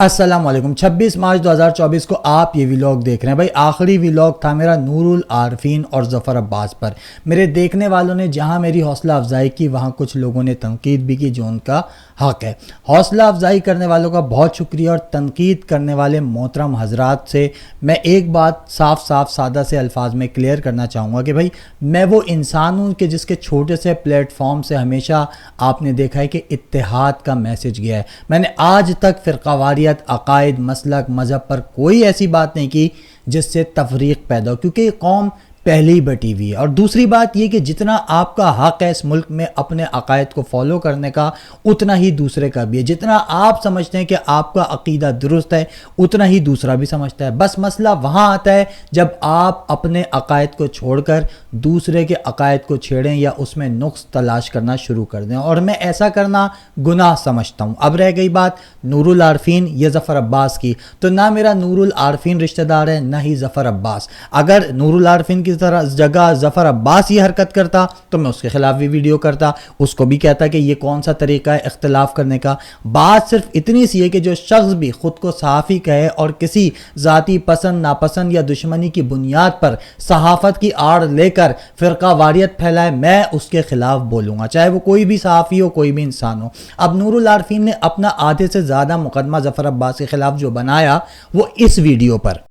अस्सलाम वालेकुम। 26 मार्च 2024 को आप ये व्लॉग देख रहे हैं। भाई आखिरी व्लॉग था मेरा नूरुल आरफीन और ज़फ़र अब्बास पर। मेरे देखने वालों ने जहां मेरी हौसला अफजाई की वहां कुछ लोगों ने तनकीद भी की, जो उनका हक़ है। हौसला अफजाई करने वालों का बहुत शुक्रिया, और तनकीद करने वाले मोहतरम हजरात से मैं एक बात साफ साफ सादा से अल्फाज में क्लियर करना चाहूँगा कि भाई मैं वो इंसान हूँ कि जिसके छोटे से प्लेटफॉर्म से हमेशा आपने देखा है कि इत्तेहाद का मैसेज गया है। मैंने आज तक फ़िरक़ावारियत, अकायद, मसलक, मज़हब पर कोई ऐसी बात नहीं की जिससे तफरीक पैदा हो, क्योंकि ये कौम पहले ही बटी हुई है। और दूसरी बात ये कि जितना आपका हक़ है इस मुल्क में अपने अकायद को फॉलो करने का, उतना ही दूसरे का भी है। जितना आप समझते हैं कि आपका अकीदा दुरुस्त है, उतना ही दूसरा भी समझता है। बस मसला वहाँ आता है जब आप अपने अकायद को छोड़कर दूसरे के अकायद को छेड़ें या उसमें नुक्स तलाश करना शुरू कर दें, और मैं ऐसा करना गुनाह समझता हूँ। अब रह गई बात नूरुल आरफीन या ज़फ़र अब्बास की, तो ना मेरा नूरुल आरफीन रिश्तेदार है, ना ही ज़फ़र अब्बास। अगर नूरुल आरफीन की तरह जगह ज़फ़र अब्बास ये हरकत करता तो मैं उसके खिलाफ भी वीडियो करता, उसको भी कहता कि ये कौन सा तरीका है इख्तिलाफ करने का। बात सिर्फ इतनी सी है कि जो शख्स भी खुद को सहाफ़ी कहे और किसी ज़ाती पसंद नापसंद या दुश्मनी की बुनियाद पर सहाफ़त की आड़ लेकर फ़िरका वारियत फैलाए, मैं उसके खिलाफ बोलूँगा, चाहे वो कोई भी सहाफ़ी हो, कोई भी इंसान हो। अब नूरुल आरफीन ने अपना आधे से ज़्यादा मुकदमा ज़फ़र अब्बास के खिलाफ जो बनाया वो इस वीडियो पर।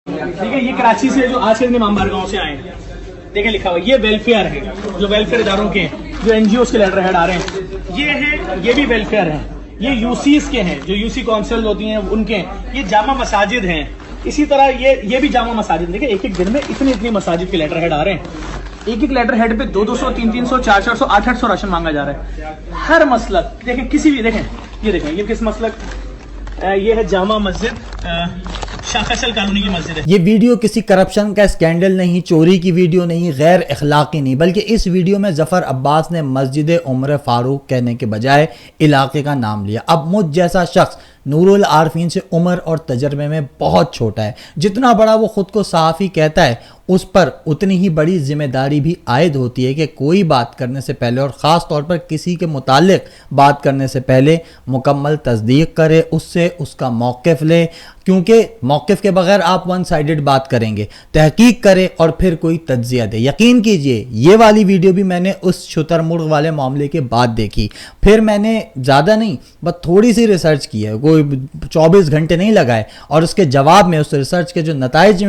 देखिए ये कराची से जो आज के दिन इमाम बारगाहों से आए हैं, देखिए लिखा हुआ ये वेलफेयर है, जो वेलफेयर इदारों के जो एनजीओ के लेटर हेड आ रहे हैं, ये है, ये भी वेलफेयर है। ये यूसीस के हैं, जो यूसी काउंसिल होती हैं उनके। ये जामा मसाजिद हैं, इसी तरह ये भी जामा मसाजिद। देखिए एक एक दिन में इतनी मसाजिद के लेटर हेड आ रहे हैं। एक लेटर हेड पे 200, 300, 400, 800 राशन मांगा जा रहा है। हर मसलक देखें, किसी भी देखें, ये देखें, ये किस मसलक, ये है जामा मस्जिद, शाखसल कॉलोनी की मस्जिद है। ये वीडियो किसी करप्शन का स्कैंडल नहीं, चोरी की वीडियो नहीं, गैर अखलाकी नहीं, बल्कि इस वीडियो में ज़फ़र अब्बास ने मस्जिद उमर फारूक कहने के बजाय इलाके का नाम लिया। अब मुझ जैसा शख्स नूरुल आरफीन से उम्र और तजर्बे में बहुत छोटा है। जितना बड़ा वो खुद को सहाफ़ी कहता है, उस पर उतनी ही बड़ी जिम्मेदारी भी आयद होती है कि कोई बात करने से पहले, और ख़ास तौर पर किसी के मुतालिक बात करने से पहले, मुकम्मल तस्दीक करे, उससे उसका मौक़िफ़ ले, क्योंकि मौक़िफ़ के बगैर आप वन साइडेड बात करेंगे। तहकीक करे और फिर कोई तज्ज़िया दे। यकीन कीजिए ये वाली वीडियो भी मैंने उस शुतरमुर्ग वाले मामले के बाद देखी। फिर मैंने ज़्यादा नहीं, बस थोड़ी सी रिसर्च की है, कोई 24 घंटे नहीं लगाए, और उसके जवाब में उस रिसर्च के जो नताइज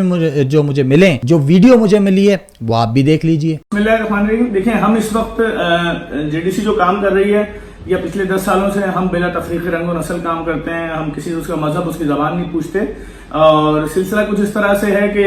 जो मुझे मिले, जो वीडियो मुझे मिली है, वो आप भी देख लीजिए। बिस्मिल्लाहिर्रहमानिर्रहीम। देखें, हम इस वक्त जेडीसी जो काम कर रही है, या पिछले 10 सालों से हम बिला तफरीक रंग और नस्ल काम करते हैं। हम किसी उसका मजहब, उसकी ज़बान नहीं पूछते, और सिलसिला कुछ इस तरह से है कि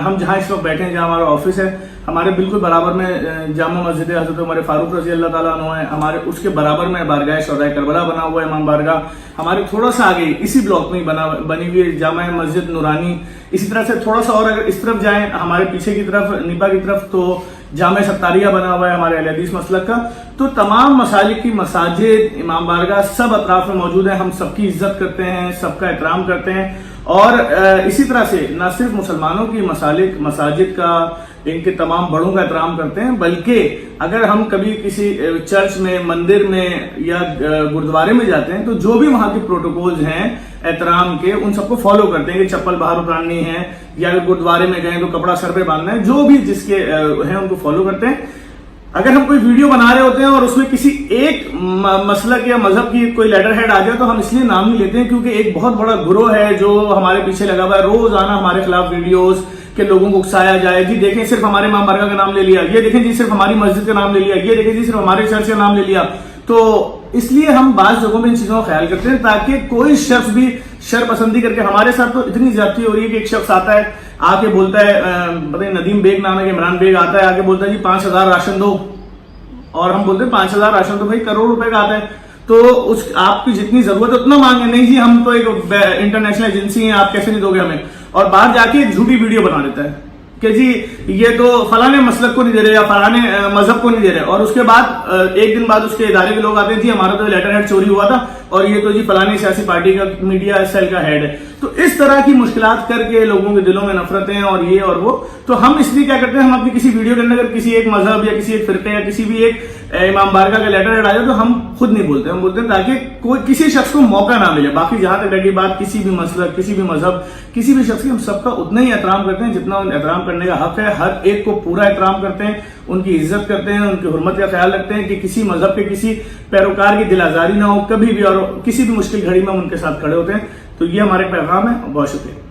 हम जहाँ इस वक्त बैठे हैं, जहाँ हमारा ऑफिस है, हमारे बिल्कुल बराबर में जामा मस्जिद हज़रत उमर फारूक रज़ी अल्लाह ताला अन्हु है। हमारे उसके बराबर में बारगाह शोहदाए करबला बना हुआ है, इमाम बारगाह। हमारे थोड़ा सा आगे इसी ब्लॉक में बनी हुई है जामा मस्जिद नूरानी। इसी तरह से थोड़ा सा और अगर इस तरफ जाएं, हमारे पीछे की तरफ, निपा की तरफ, तो जामा सत्तारिया बना हुआ है हमारे अहले हदीस मसलक का। तो तमाम मसालिक की मसाजिद, इमाम बारगाह सब अतराफ में मौजूद है। हम सबकी इज्जत करते हैं, सबका एहतराम करते हैं, और इसी तरह से न सिर्फ मुसलमानों की मसालिक, मसाजिद का, इनके तमाम बड़ों का एहतराम करते हैं, बल्कि अगर हम कभी किसी चर्च में, मंदिर में या गुरुद्वारे में जाते हैं, तो जो भी वहां के प्रोटोकॉल्स हैं एहतराम के, उन सबको फॉलो करते हैं कि चप्पल बाहर उतारनी है, या अगर गुरुद्वारे में गए तो कपड़ा सर पे बांधना है, जो भी जिसके हैं उनको फॉलो करते हैं। अगर हम कोई वीडियो बना रहे होते हैं और उसमें किसी एक मसलक या मजहब की कोई लेटर हेड आ जाए, तो हम इसलिए नाम नहीं लेते हैं क्योंकि एक बहुत बड़ा गुरोह है जो हमारे पीछे लगा हुआ है। रोजाना हमारे खिलाफ वीडियोस के लोगों को उकसाया जाए, जी देखें सिर्फ हमारे इमाम बारगाह का नाम ले लिया, ये देखें जी सिर्फ हमारी मस्जिद का नाम ले लिया, ये देखें जी सिर्फ हमारे चर्च का नाम ले लिया। तो इसलिए हम बाज़ जगहों में इन चीजों का ख्याल करते हैं, ताकि कोई शख्स भी शर पसंदी करके, हमारे साथ तो इतनी ज्यादती हो रही है कि एक शख्स आता है, आके बोलता है, पता नहीं नदीम बेग नाम है, इमरान बेग आता है, आके बोलता है जी 5000 राशन दो, और हम बोलते हैं 5000 राशन तो भाई करोड़ रुपए का आता है, तो उस आपकी जितनी जरूरत है उतना मांगे। नहीं जी हम तो एक इंटरनेशनल एजेंसी हैं, आप कैसे नहीं दोगे हमें। और बाहर जाके एक झूठी वीडियो बना देता है कि जी ये तो फलाने मसलक को नहीं दे रहे, या फलाने मजहब को नहीं दे रहे, और उसके बाद एक दिन बाद उसके इदारे के लोग आते हैं, जी हमारा तो लेटर हेड चोरी हुआ था, और ये तो जी फलानी सियासी पार्टी का मीडिया सेल का हेड है। तो इस तरह की मुश्किलात करके लोगों के दिलों में नफरतें और ये और वो। तो हम इसलिए क्या करते हैं, हम अपनी किसी वीडियो के अंदर अगर किसी एक मजहब या किसी एक फिरके या किसी भी एक इमाम बारका का लेटर हेड आ जाए तो हम खुद नहीं बोलते, हम बोलते हैं ताकि कोई किसी शख्स को मौका ना मिले। बाकी जहां तक रही बात किसी भी मसलक, किसी भी मजहब, किसी भी शख्स की, हम सबका उतना ही एहतराम करते हैं जितना एहतराम करने का हक है। हर एक को पूरा एहतराम करते हैं, उनकी इज्जत करते हैं, उनकी हुर्मत का ख्याल रखते हैं कि किसी मजहब के किसी पैरोकार की दिल आजारी ना हो कभी भी, और किसी भी मुश्किल घड़ी में हम उनके साथ खड़े होते हैं। तो ये हमारे पैगाम है। बहुत शुक्रिया।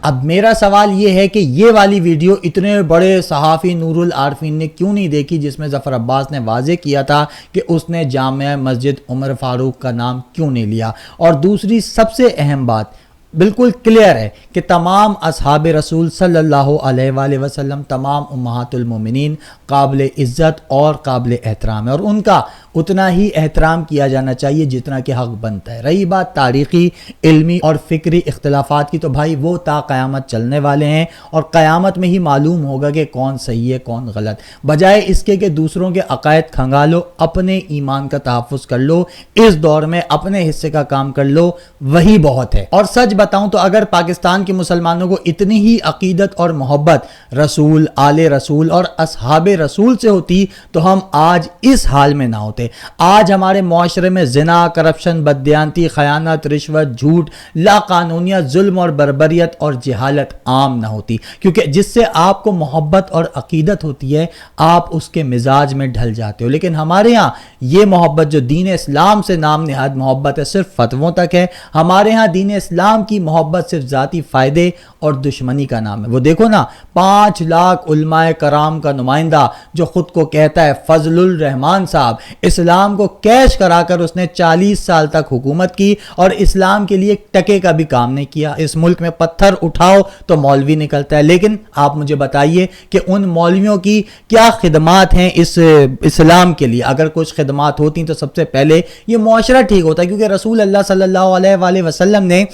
अब मेरा सवाल ये है कि ये वाली वीडियो इतने बड़े सहाफ़ी नूरुल आरफीन ने क्यों नहीं देखी, जिसमें ज़फ़र अब्बास ने वाज़े किया था कि उसने जामिया मस्जिद उमर फ़ारूक का नाम क्यों नहीं लिया। और दूसरी सबसे अहम बात बिल्कुल क्लियर है कि तमाम असहाब रसूल सल्लल्लाहु अलैहि वसल्लम, तमाम उम्महातुल मोमिनीन काबिल इज़्ज़त और काबिल एहतराम है, और उनका उतना ही एहतराम किया जाना चाहिए जितना कि हक़ बनता है। रही बात तारीख़ी, इल्मी और फ़िक्री इख्तिलाफ़ात की, तो भाई वो ता क़यामत चलने वाले हैं और क़यामत में ही मालूम होगा कि कौन सही है कौन गलत। बजाय इसके कि दूसरों के अक़ायद खंगालो, अपने ईमान का तहफ़्फ़ुज़ कर लो, इस दौर में अपने हिस्से का काम कर लो, वही बहुत है। और सच बताऊं तो अगर पाकिस्तान के मुसलमानों को इतनी ही अकीदत और मोहब्बत रसूल, आले रसूल और असहाबे रसूल से होती तो हम आज इस हाल में ना होते। आज हमारे मुआशरे में ज़िना, करप्शन, बददियानती, खयानत, रिश्वत, झूठ, लाकानूनियत, जुल्म और बर्बरियत और जहालत आम ना होती, क्योंकि जिससे आपको मोहब्बत और अकीदत होती है आप उसके मिजाज में ढल जाते हो। लेकिन हमारे यहाँ ये मोहब्बत जो दीन इस्लाम से नाम निहाद मोहब्बत है सिर्फ फतवों तक है। हमारे यहाँ दीन इस्लाम की मोहब्बत सिर्फ ज़ाती फ़ायदे और दुश्मनी का नाम है। वो देखो ना, 5 लाख उलमाए कराम का नुमाइंदा जो खुद को कहता है फजलुल रहमान साहब, इस्लाम को कैश कराकर उसने 40 साल तक हुकूमत की और इस्लाम के लिए टके का भी काम नहीं किया। इस मुल्क में पत्थर उठाओ तो मौलवी निकलता है। लेकिन आप मुझे बताइए कि उन मौलवियों की क्या खिदमात हैं इस इस्लाम के लिए। अगर कुछ खिदमात होती तो सबसे पहले ये मुआशरा ठीक होता, क्योंकि रसूल अल्लाह सल्लल्लाहु अलैहि वसल्लम ने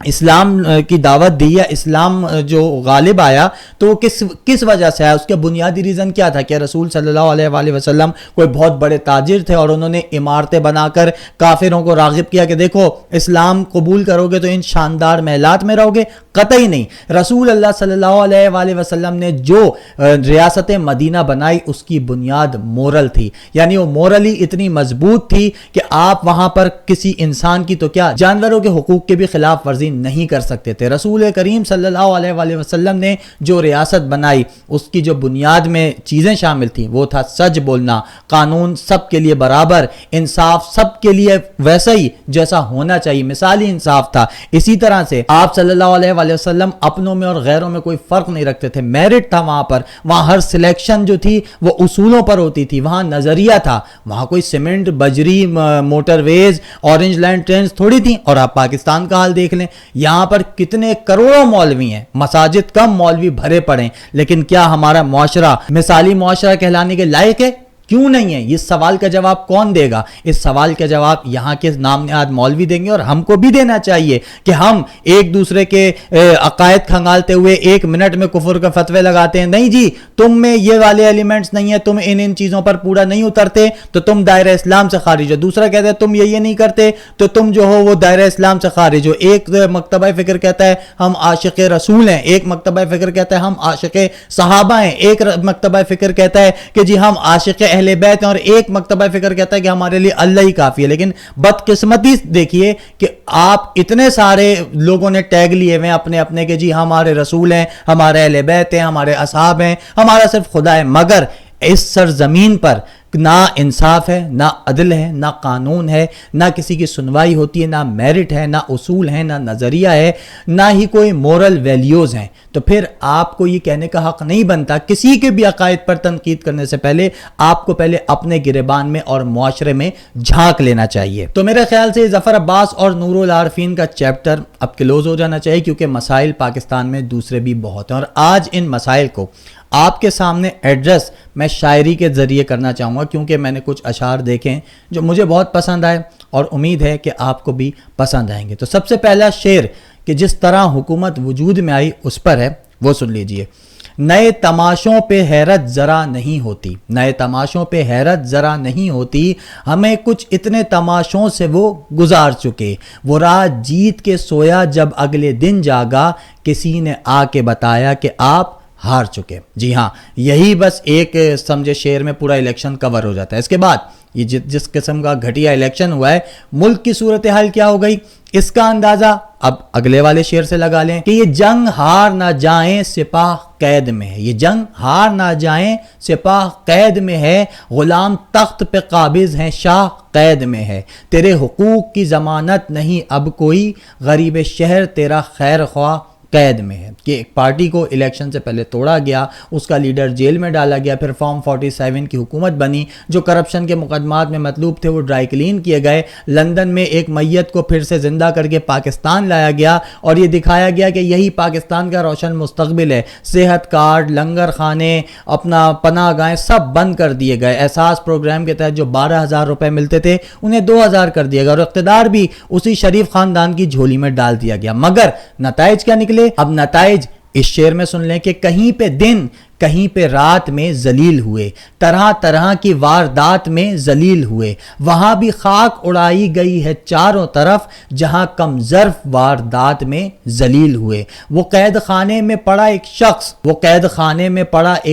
इस्लाम की दावत दी या इस्लाम जो गालिब आया तो वो किस वजह से आया, उसका बुनियादी रीज़न क्या था? कि रसूल सल्लल्लाहु अलैहि वसल्लम कोई बहुत बड़े ताजिर थे और उन्होंने इमारतें बनाकर काफिरों को रागिब किया कि देखो इस्लाम कबूल करोगे तो इन शानदार महलात में रहोगे? कतई नहीं। रसूल अल्लाह सल्लल्लाहु अलैहि वसल्लम ने जो रियासत मदीना बनाई उसकी बुनियाद मोरल थी, यानी वो मोरली इतनी मजबूत थी कि आप वहां पर किसी इंसान की तो क्या जानवरों के हुकूक के भी खिलाफ वर्जी नहीं कर सकते थे। रसूल करीम सल्लल्लाहु अलैहि वसल्लम ने जो रियासत बनाई उसकी जो बुनियाद में चीज़ें शामिल थी वो था सच बोलना, कानून सबके लिए बराबर, इंसाफ सबके लिए वैसा ही जैसा होना चाहिए, मिसाली इंसाफ था। इसी तरह से आप सल्लल्लाहु अलैहि वसल्लम अपनों में और गैरों में कोई फ़र्क नहीं रखते थे। मेरिट था वहाँ पर, वहाँ हर सिलेक्शन जो थी वो उसूलों पर होती थी, वहाँ नज़रिया था, वहाँ कोई सीमेंट, बजरी, मोटरवेज, ऑरेंज लाइन ट्रेन्स थोड़ी थी। और आप पाकिस्तान का हाल देख लें, यहां पर कितने करोड़ों मौलवी हैं, मसाजिद कम, मौलवी भरे पड़े, लेकिन क्या हमारा मुआशरा मिसाली मुआशरा कहलाने के लायक है? क्यों नहीं है? इस सवाल का जवाब कौन देगा? इस सवाल का जवाब यहाँ के नाम निहाद मौलवी देंगे और हमको भी देना चाहिए कि हम एक दूसरे के अकायद खंगालते हुए 1 मिनट में कुफर के फतवे लगाते हैं। नहीं जी, तुम में ये वाले एलिमेंट्स नहीं है, तुम इन चीज़ों पर पूरा नहीं उतरते तो तुम दायरा इस्लाम से खारिज हो। दूसरा कहता है तुम ये नहीं करते तो तुम जो हो वो दायरा इस्लाम से खारिज हो। एक मकतबा फ़िक्र कहता है हम आशिक़ रसूल हैं, एक मकतबा फ़िक्र कहता है हम आशिक़ सहाबा हैं, एक मकतबा फ़िक्र कहता है कि जी हम आशिक़ अहले बैत हैं, और एक मकतबा फ़िक्र कहता है कि हमारे लिए अल्लाह ही काफ़ी है। लेकिन बदकिस्मती देखिए कि आप इतने सारे लोगों ने टैग लिए हुए अपने अपने के जी हमारे रसूल हैं, हमारे अहले बैत हैं, हमारे असहाब हैं, हमारा सिर्फ खुदा है। मगर इस सरजमीन पर ना इंसाफ है, ना अदल है, ना कानून है, ना किसी की सुनवाई होती है, ना मेरिट है, ना उसूल है, ना नज़रिया है, ना ही कोई मोरल वैल्यूज़ हैं। तो फिर आपको ये कहने का हक़ नहीं बनता, किसी के भी अकायद पर तनकीद करने से पहले आपको पहले अपने गिरेबान में और मुआशरे में झांक लेना चाहिए। तो मेरे ख्याल से ज़फ़र अब्बास और नूरुल आरफीन का चैप्टर अब क्लोज हो जाना चाहिए, क्योंकि मसाइल पाकिस्तान में दूसरे भी बहुत हैं और आज इन मसाइल को आपके सामने एड्रेस मैं शायरी के ज़रिए करना चाहूँगा, क्योंकि मैंने कुछ अशार देखे जो मुझे बहुत पसंद आए और उम्मीद है कि आपको भी पसंद आएंगे। तो सबसे पहला शेर कि जिस तरह हुकूमत वजूद में आई उस पर है, वो सुन लीजिए। नए तमाशों पे हैरत ज़रा नहीं होती, नए तमाशों पे हैरत ज़रा नहीं होती, हमें कुछ इतने तमाशों से वो गुजार चुके। वो रात जीत के सोया जब अगले दिन जागा, किसी ने आके बताया कि आप ہار چکے. جی ہاں, یہی بس ایک سمجھے شعر میں پورا الیکشن کور ہو جاتا ہے. اس کے بعد یہ جس قسم کا گھٹیا الیکشن ہوا ہے, ملک کی صورتحال کیا ہو گئی اس کا اندازہ اب اگلے والے شعر سے لگا لیں کہ یہ جنگ ہار نہ جائیں سپاہ قید میں ہے. یہ جنگ ہار نہ جائیں سپاہ قید میں ہے, غلام تخت پہ قابض ہیں شاہ قید میں ہے. تیرے حقوق کی ضمانت نہیں اب کوئی, غریب شہر تیرا خیر خواہ قید میں ہے. کہ ایک پارٹی کو الیکشن سے پہلے توڑا گیا, اس کا لیڈر جیل میں ڈالا گیا, پھر فارم 47 کی حکومت بنی, جو کرپشن کے مقدمات میں مطلوب تھے وہ ڈرائی کلین کیے گئے, لندن میں ایک میت کو پھر سے زندہ کر کے پاکستان لایا گیا اور یہ دکھایا گیا کہ یہی پاکستان کا روشن مستقبل ہے. صحت کارڈ, لنگر خانے, اپنا پناہ گاہیں سب بند کر دیے گئے. احساس پروگرام کے تحت جو 12,000 روپے ملتے تھے انہیں 2,000 کر دیا گیا, اور اقتدار بھی اسی شریف خاندان کی جھولی میں ڈال دیا گیا. مگر نتائج کیا نکلے؟ اب نتائج اس شعر میں سن لیں کہ کہیں پہ دن کہیں پہ رات میں ذلیل ہوئے, طرح طرح کی واردات میں ذلیل ہوئے, وہاں بھی خاک اڑائی گئی ہے چاروں طرف جہاں کم ظرف واردات میں ذلیل ہوئے. وہ قید خانے میں پڑا ایک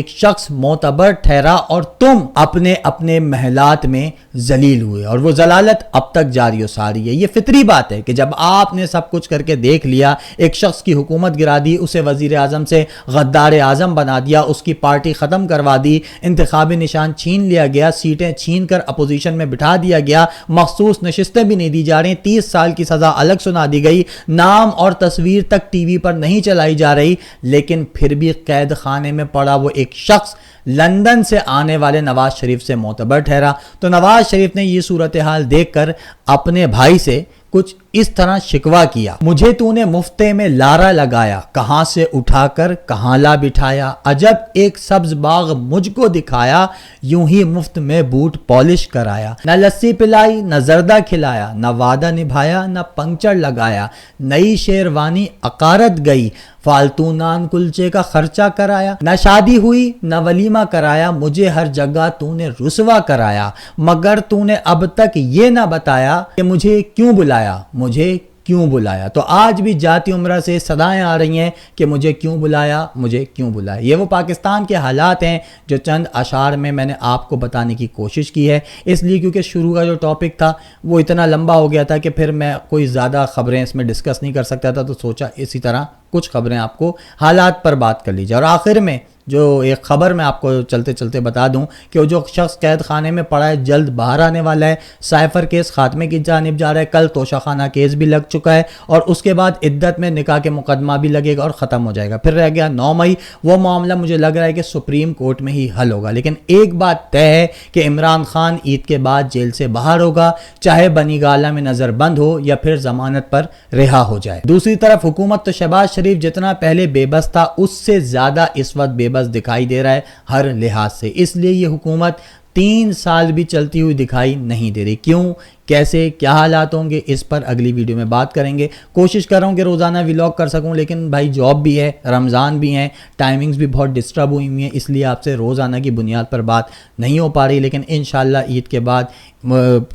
شخص معتبر ٹھہرا اور تم اپنے اپنے محلات میں ذلیل ہوئے, اور وہ ذلالت اب تک جاری و ساری ہے. یہ فطری بات ہے کہ جب آپ نے سب کچھ کر کے دیکھ لیا, ایک شخص کی حکومت گرا دی, اسے وزیر اعظم سے غدار اعظم بنا دیا, اس کی پارٹی ختم کروا دی, انتخابی نشان چھین لیا گیا, سیٹیں چھین کر اپوزیشن میں بٹھا دیا گیا, مخصوص نشستیں بھی نہیں دی جا رہی, 30 سال کی سزا الگ سنا دی گئی, نام اور تصویر تک ٹی وی پر نہیں چلائی جا رہی, لیکن پھر بھی قید خانے میں پڑا وہ ایک شخص لندن سے آنے والے نواز شریف سے معتبر ٹھہرا. تو نواز شریف نے یہ صورتحال دیکھ کر اپنے بھائی سے کچھ اس طرح شکوا کیا, مجھے تو نے مفتے میں لارا لگایا, کہاں سے اٹھا کر کہاں لا بٹھایا, عجب ایک سبز باغ مجھ کو دکھایا, یوں ہی مفت میں بوٹ پالش کرایا, نہ لسی پلائی نہ زردہ کھلایا, نہ وعدہ نبھایا نہ پنکچر لگایا, نئی شیروانی عقارت گئی, فالتو نان کلچے کا خرچہ کرایا, نہ شادی ہوئی نہ ولیمہ کرایا, مجھے ہر جگہ تو نے رسوا کرایا, مگر تو نے اب تک یہ نہ بتایا کہ مجھے کیوں بلایا, مجھے کیوں بلایا. تو آج بھی جاتی عمرہ سے صدائیں آ رہی ہیں کہ مجھے کیوں بلایا, مجھے کیوں بلایا. یہ وہ پاکستان کے حالات ہیں جو چند اشعار میں نے آپ کو بتانے کی کوشش کی ہے, اس لیے کیونکہ شروع کا جو ٹاپک تھا وہ اتنا لمبا ہو گیا تھا کہ پھر میں کوئی زیادہ خبریں اس میں ڈسکس نہیں کر سکتا تھا, تو سوچا اسی طرح کچھ خبریں آپ کو حالات پر بات کر لیجیے. اور آخر میں جو ایک خبر میں آپ کو چلتے چلتے بتا دوں کہ وہ جو شخص قید خانے میں پڑا ہے جلد باہر آنے والا ہے, سائفر کیس خاتمے کی جانب جا رہا ہے, کل توشہ خانہ کیس بھی لگ چکا ہے, اور اس کے بعد عدت میں نکاح کے مقدمہ بھی لگے گا اور ختم ہو جائے گا. پھر رہ گیا 9 مئی, وہ معاملہ مجھے لگ رہا ہے کہ سپریم کورٹ میں ہی حل ہوگا. لیکن ایک بات طے ہے کہ عمران خان عید کے بعد جیل سے باہر ہوگا, چاہے بنی گالہ میں نظر بند ہو یا پھر ضمانت پر رہا ہو جائے. دوسری طرف حکومت تو شہباز شریف جتنا پہلے بے بس تھا اس سے زیادہ اس وقت بے بس دکھائی دے رہا ہے ہر لحاظ سے, اس لیے یہ حکومت 3 سال بھی چلتی ہوئی دکھائی نہیں دے رہی. کیوں, کیسے, کیا حالات ہوں گے, اس پر اگلی ویڈیو میں بات کریں گے. کوشش کر رہا ہوں کہ روزانہ ویلاگ کر سکوں, لیکن بھائی جاب بھی ہے, رمضان بھی ہیں, ٹائمنگز بھی بہت ڈسٹرب ہوئی ہوئی ہیں, اس لیے آپ سے روزانہ کی بنیاد پر بات نہیں ہو پا رہی. لیکن انشاءاللہ عید کے بعد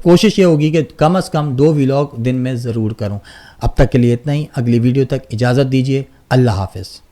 کوشش یہ ہوگی کہ کم از کم 2 ویلاگ دن میں ضرور کروں. اب تک کے لیے اتنا ہی, اگلی ویڈیو تک اجازت دیجیے. اللہ حافظ.